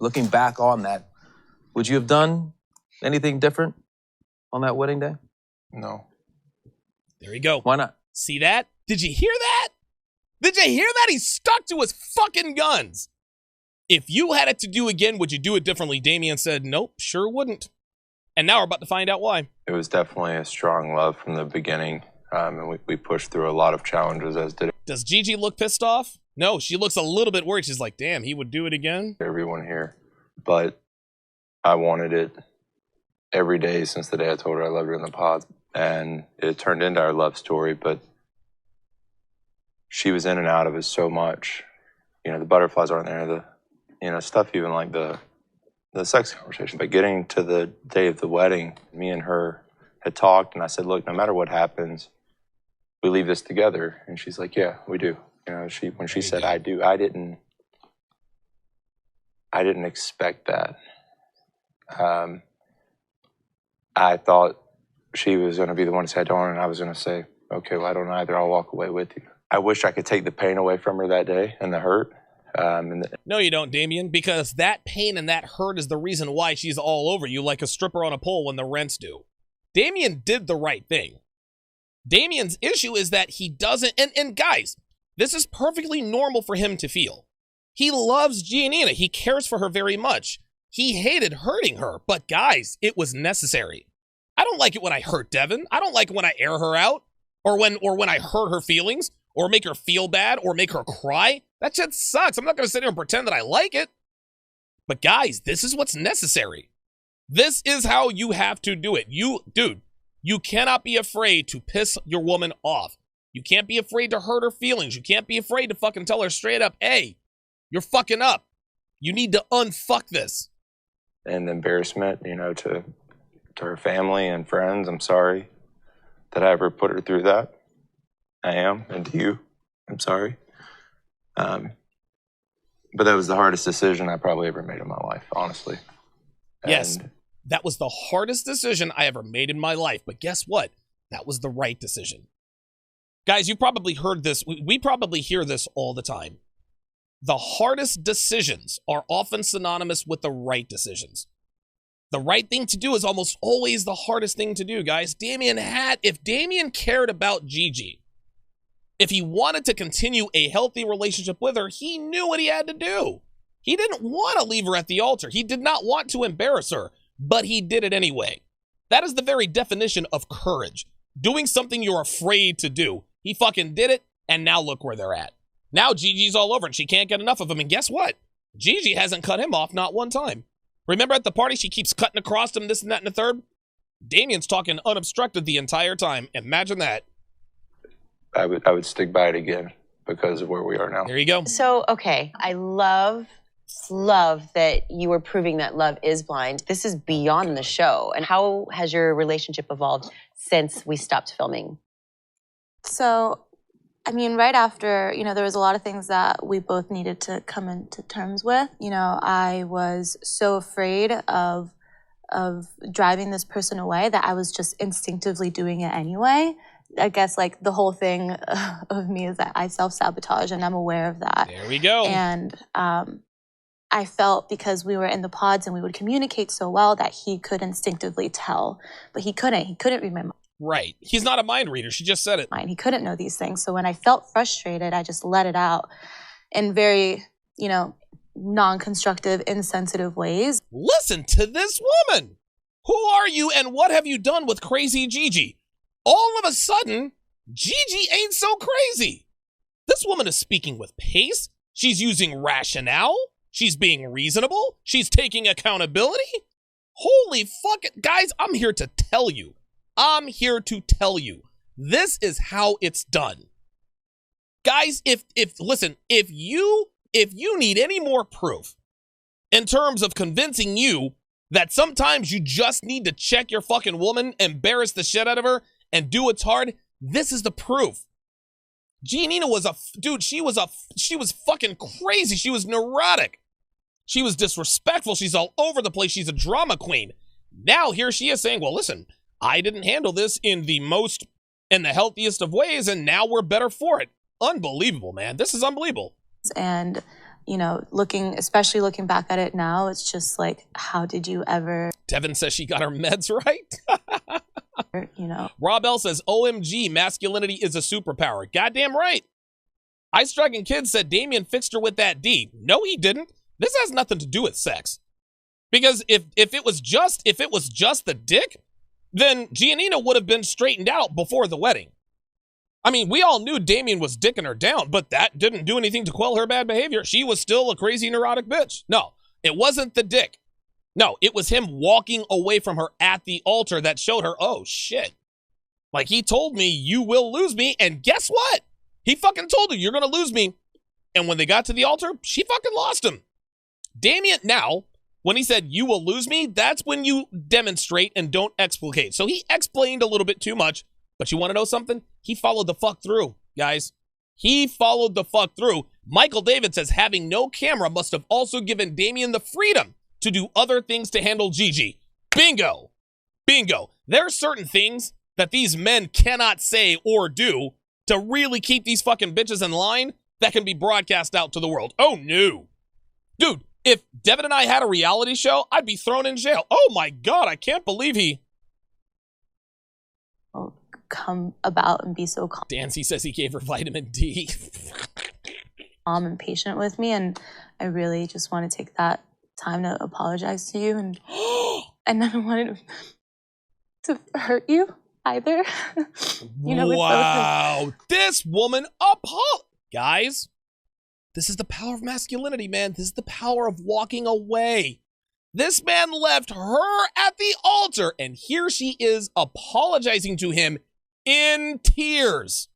Looking back on that, would you have done anything different on that wedding day? No. There you go. Why not? See that? Did you hear that? Did you hear that? He stuck to his fucking guns. If you had it to do again, would you do it differently? Damian said, nope, sure wouldn't. And now we're about to find out why. It was definitely a strong love from the beginning, and we pushed through a lot of challenges, as did Does Gigi look pissed off? No, she looks a little bit worried. She's like, damn, he would do it again? everyone here. But I wanted it every day since the day I told her I loved her in the pod. And it turned into our love story, but she was in and out of it so much. You know, the butterflies aren't there, stuff even like the sex conversation. But getting to the day of the wedding, me and her had talked, and I said, look, no matter what happens, we leave this together. And she's like, yeah, we do. You know, when she said, I do, I didn't expect that. I thought she was going to be the one to say I don't, and I was going to say, okay, well, I don't either. I'll walk away with you. I wish I could take the pain away from her that day and the hurt. No, you don't, Damian, because that pain and that hurt is the reason why she's all over you like a stripper on a pole when the rent's due. Damian did the right thing. Damian's issue is that he doesn't, and guys, this is perfectly normal for him to feel. He loves Giannina. He cares for her very much. He hated hurting her, but guys, it was necessary. I don't like it when I hurt Devin. I don't like it when I air her out, or when I hurt her feelings, or make her feel bad, or make her cry. That shit sucks. I'm not going to sit here and pretend that I like it. But guys, this is what's necessary. This is how you have to do it. Dude, you cannot be afraid to piss your woman off. You can't be afraid to hurt her feelings. You can't be afraid to fucking tell her straight up, hey, you're fucking up. You need to unfuck this. And the embarrassment, to her family and friends, I'm sorry that I ever put her through that. I am, and to you, I'm sorry. But that was the hardest decision I probably ever made in my life, honestly. Yes, that was the hardest decision I ever made in my life. But guess what? That was the right decision. Guys, you probably heard this. We probably hear this all the time. The hardest decisions are often synonymous with the right decisions. The right thing to do is almost always the hardest thing to do, guys. If Damian cared about Gigi, if he wanted to continue a healthy relationship with her, he knew what he had to do. He didn't want to leave her at the altar. He did not want to embarrass her, but he did it anyway. That is the very definition of courage. Doing something you're afraid to do. He fucking did it, and now look where they're at. Now Gigi's all over, and she can't get enough of him. And guess what? Gigi hasn't cut him off not one time. Remember at the party, she keeps cutting across him, this and that and the third? Damian's talking unobstructed the entire time. Imagine that. I would stick by it again because of where we are now. There you go. So, okay, I love that you were proving that love is blind. This is beyond the show. And how has your relationship evolved since we stopped filming? So, right after, there was a lot of things that we both needed to come into terms with. I was so afraid of driving this person away that I was just instinctively doing it anyway. I guess, the whole thing of me is that I self-sabotage, and I'm aware of that. There we go. And I felt, because we were in the pods and we would communicate so well, that he could instinctively tell. But he couldn't. He couldn't read my mind. Right. He's not a mind reader. She just said it. He couldn't know these things. So when I felt frustrated, I just let it out in very, non-constructive, insensitive ways. Listen to this woman. Who are you and what have you done with crazy Gigi? All of a sudden, Gigi ain't so crazy. This woman is speaking with pace. She's using rationale. She's being reasonable. She's taking accountability. Holy fuck it. Guys, I'm here to tell you. This is how it's done. Guys, if you need any more proof in terms of convincing you that sometimes you just need to check your fucking woman, embarrass the shit out of her, and do what's hard, this is the proof. Giannina was she was fucking crazy. She was neurotic. She was disrespectful. She's all over the place. She's a drama queen. Now here she is saying, well, listen, I didn't handle this in the healthiest of ways, and now we're better for it. Unbelievable, man. This is unbelievable. And, especially looking back at it now, it's just like, how did you ever, Devin says she got her meds right. Rob L says, OMG, masculinity is a superpower. Goddamn right. Ice Dragon Kid said Damian fixed her with that D. No, he didn't. This has nothing to do with sex. Because if it was just the dick, then Giannina would have been straightened out before the wedding. I mean, we all knew Damian was dicking her down, but that didn't do anything to quell her bad behavior. She was still a crazy neurotic bitch. No, it wasn't the dick. No, it was him walking away from her at the altar that showed her, oh shit. Like, he told me, you will lose me, and guess what? He fucking told her, you're gonna lose me. And when they got to the altar, she fucking lost him. Damian, now, when he said, you will lose me, that's when you demonstrate and don't explicate. So he explained a little bit too much, but you want to know something? He followed the fuck through, guys. He followed the fuck through. Michael David says having no camera must have also given Damian the freedom to do other things to handle Gigi. Bingo. Bingo. There are certain things that these men cannot say or do to really keep these fucking bitches in line that can be broadcast out to the world. Oh, no. Dude, if Devin and I had a reality show, I'd be thrown in jail. Oh, my God. I can't believe he... come about and be so calm. Dancy says he gave her vitamin D. Calm and patient with me, and I really just want to take that time to apologize to you, and I never wanted to hurt you either. Wow, this woman guys, this is the power of masculinity, man. This is the power of walking away. This man left her at the altar, and here she is apologizing to him in tears.